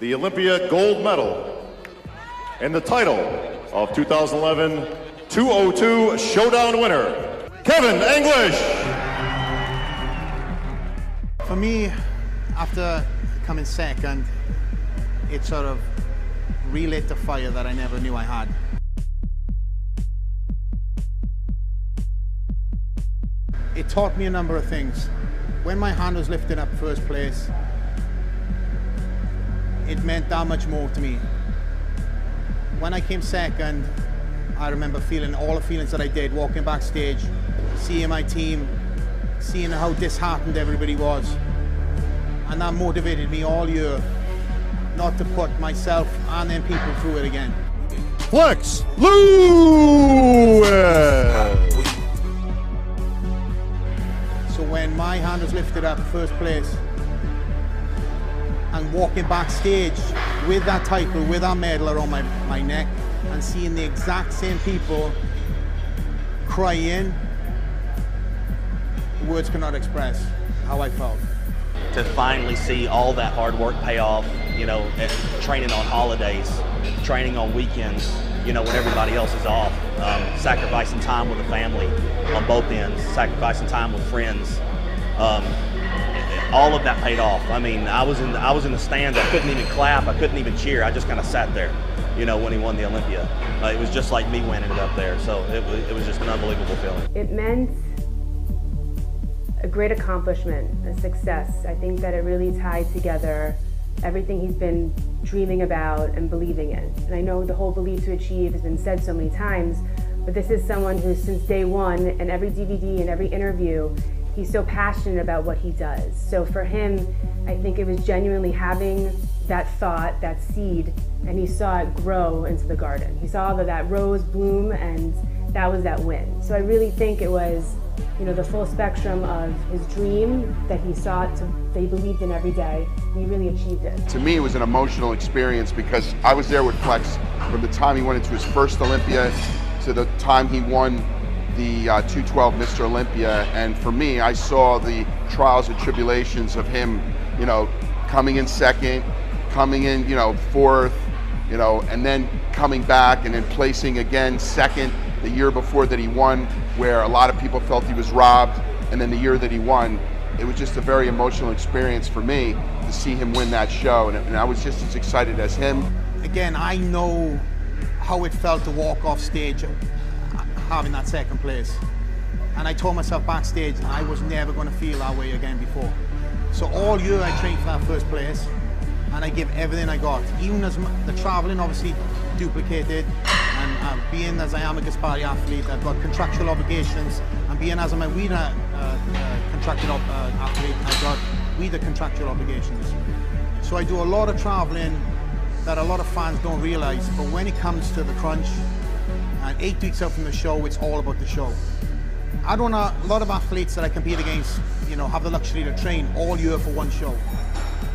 the Olympia gold medal, and the title of 2011 202 Showdown winner, Kevin English. For me, after coming second, it sort of relit the fire that I never knew I had. It taught me a number of things. When my hand was lifted up first place, it meant that much more to me. When I came second, I remember feeling all the feelings that I did walking backstage, seeing my team, seeing how disheartened everybody was. And that motivated me all year not to put myself and then people through it again. Flex Lewis. So when my hand was lifted up first place and walking backstage with that title, with that medal around my neck, and seeing the exact same people crying, words cannot express how I felt. To finally see all that hard work pay off, you know, training on holidays, training on weekends, you know, when everybody else is off, sacrificing time with the family on both ends, sacrificing time with friends. All of that paid off. I mean, I was in the stands. I couldn't even clap. I couldn't even cheer. I just kind of sat there, you know, when he won the Olympia. It was just like me winning it up there. So it was just an unbelievable feeling. It meant a great accomplishment, a success. I think that it really tied together everything he's been dreaming about and believing in. And I know the whole Believe to Achieve has been said so many times, but this is someone who since day one, in every DVD and every interview, he's so passionate about what he does. So for him, I think it was genuinely having that thought, that seed, and he saw it grow into the garden. He saw that rose bloom, and that was that win. So I really think it was, you know, the full spectrum of his dream that he sought to, that he believed in every day, and he really achieved it. To me, it was an emotional experience because I was there with Flex from the time he went into his first Olympia to the time he won the 212 Mr. Olympia. And for me, I saw the trials and tribulations of him, you know, coming in second, coming in, you know, fourth, you know, and then coming back and then placing again second the year before that he won, where a lot of people felt he was robbed, and then the year that he won, it was just a very emotional experience for me to see him win that show, and I was just as excited as him. Again, I know how it felt to walk off stage having that second place. And I told myself backstage I was never going to feel that way again before. So all year I trained for that first place, and I give everything I got. Even as the traveling obviously duplicated, and being as I am a Gaspari athlete, I've got contractual obligations, and being as I'm a WIDA contracted athlete, I've got WIDA contractual obligations. So I do a lot of traveling that a lot of fans don't realize, but when it comes to the crunch, and 8 weeks out from the show, it's all about the show. I don't know, a lot of athletes that I compete against, you know, have the luxury to train all year for one show.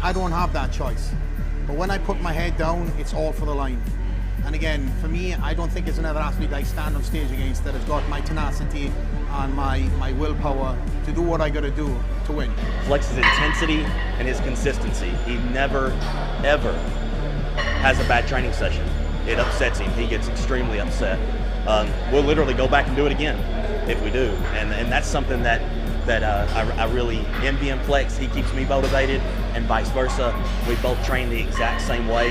I don't have that choice. But when I put my head down, it's all for the line. And again, for me, I don't think there's another athlete I stand on stage against that has got my tenacity and my willpower to do what I got to do to win. Flex's intensity and his consistency. He never, ever has a bad training session. It upsets him. He gets extremely upset. We'll literally go back and do it again if we do. And that's something that I really envy in Flex. He keeps me motivated, and vice versa. We both train the exact same way.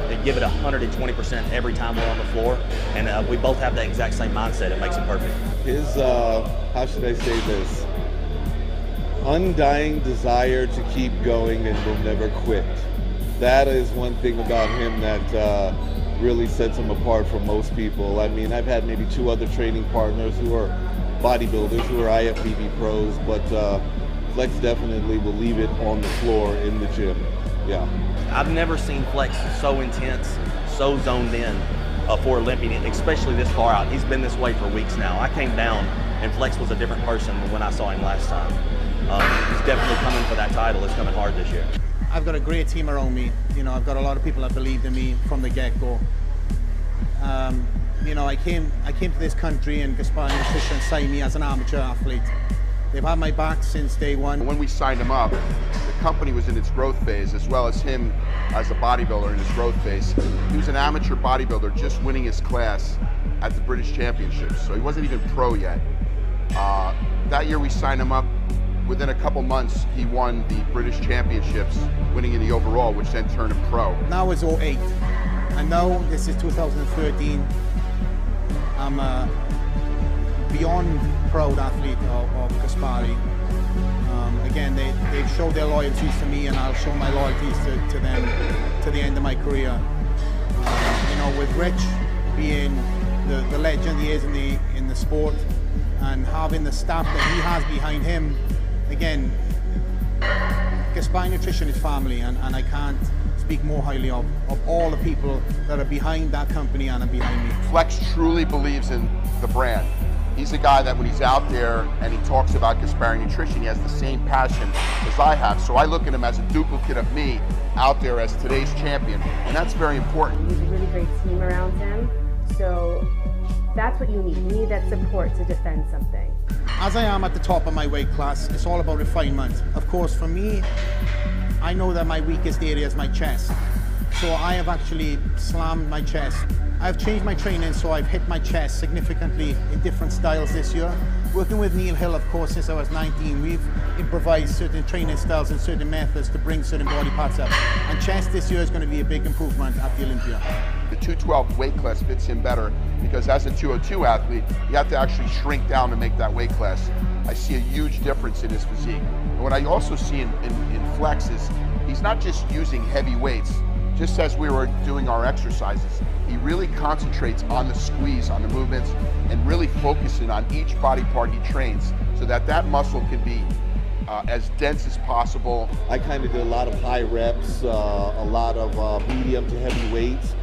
They give it 120% every time we're on the floor, and we both have that exact same mindset. It makes it perfect. His, how should I say this, undying desire to keep going and will never quit. That is one thing about him that really sets him apart from most people. I mean, I've had maybe 2 other training partners who are bodybuilders, who are IFBB pros, but Flex definitely will leave it on the floor in the gym. Yeah. I've never seen Flex so intense, so zoned in for Olympia, especially this far out. He's been this way for weeks now. I came down and Flex was a different person than when I saw him last time. He's definitely coming for that title. It's coming hard this year. I've got a great team around me. You know, I've got a lot of people that believed in me from the get-go. You know, I came to this country and Gaspari Nutrition signed me as an amateur athlete. They've had my back since day one. When we signed him up, the company was in its growth phase, as well as him as a bodybuilder in his growth phase. He was an amateur bodybuilder just winning his class at the British Championships, so he wasn't even pro yet. That year we signed him up. Within a couple months, he won the British Championships, winning in the overall, which then turned him pro. Now it's 08, and now this is 2013. I'm a beyond proud athlete of Gaspari. Again, they've showed their loyalties to me, and I'll show my loyalties to them to the end of my career. You know, with Rich being the legend he is in the sport, and having the staff that he has behind him, again, Gaspari Nutrition is family, and I can't speak more highly of all the people that are behind that company and are behind me. Flex truly believes in the brand. He's a guy that when he's out there and he talks about Gaspari Nutrition, he has the same passion as I have. So I look at him as a duplicate of me out there as today's champion, and that's very important. He's a really great team around him, so that's what you need. You need that support to defend something. As I am at the top of my weight class, it's all about refinement. Of course, for me, I know that my weakest area is my chest. So I have actually slammed my chest. I've changed my training, so I've hit my chest significantly in different styles this year. Working with Neil Hill, of course, since I was 19, we've improvised certain training styles and certain methods to bring certain body parts up. And chest this year is going to be a big improvement at the Olympia. The 212 weight class fits him better because as a 202 athlete, you have to actually shrink down to make that weight class. I see a huge difference in his physique. And what I also see in Flex is he's not just using heavy weights. Just as we were doing our exercises, he really concentrates on the squeeze, on the movements, and really focusing on each body part he trains so that that muscle can be as dense as possible. I kind of did a lot of high reps, a lot of medium to heavy weights.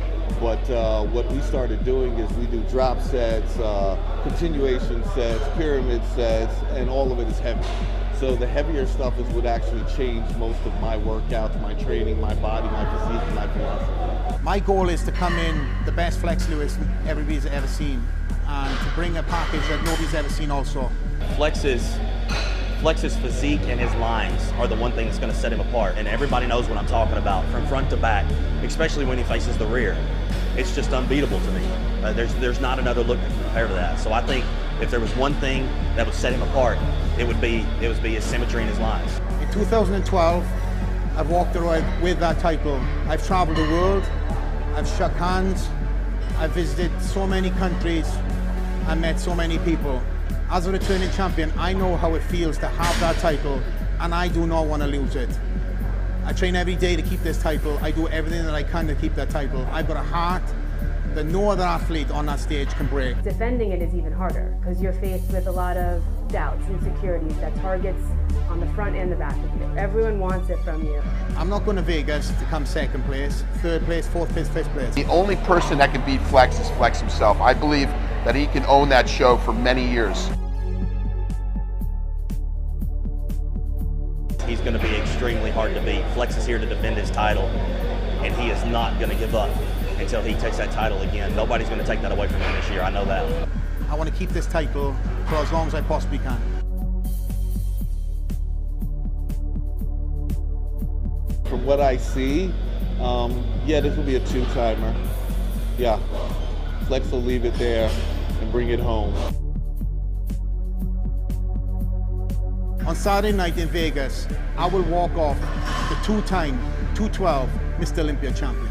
But what we started doing is we do drop sets, continuation sets, pyramid sets, and all of it is heavy. So the heavier stuff is what actually changed most of my workouts, my training, my body, my physique, and my philosophy. My goal is to come in the best Flex Lewis everybody's ever seen, and to bring a package that nobody's ever seen also. Flex's physique and his lines are the one thing that's going to set him apart, and everybody knows what I'm talking about from front to back, especially when he faces the rear. It's just unbeatable to me. There's not another look to compare to that. So I think if there was one thing that would set him apart, it would be his symmetry and his lines. In 2012, I've walked around with that title. I've traveled the world, I've shook hands, I've visited so many countries, I met so many people. As a returning champion, I know how it feels to have that title, and I do not want to lose it. I train every day to keep this title. I do everything that I can to keep that title. I've got a heart that no other athlete on that stage can break. Defending it is even harder because you're faced with a lot of doubts, insecurities, that targets on the front and the back of you. Everyone wants it from you. I'm not going to Vegas to come second place, third place, fourth place, fifth place. The only person that can beat Flex is Flex himself. I believe that he can own that show for many years. He's going to be extremely hard to beat. Flex is here to defend his title, and he is not going to give up until he takes that title again. Nobody's going to take that away from him this year. I know that. I want to keep this title for as long as I possibly can. From what I see, yeah, this will be a two-timer. Yeah, Flex will leave it there and bring it home. On Saturday night in Vegas, I will walk off the two-time 212 Mr. Olympia champion.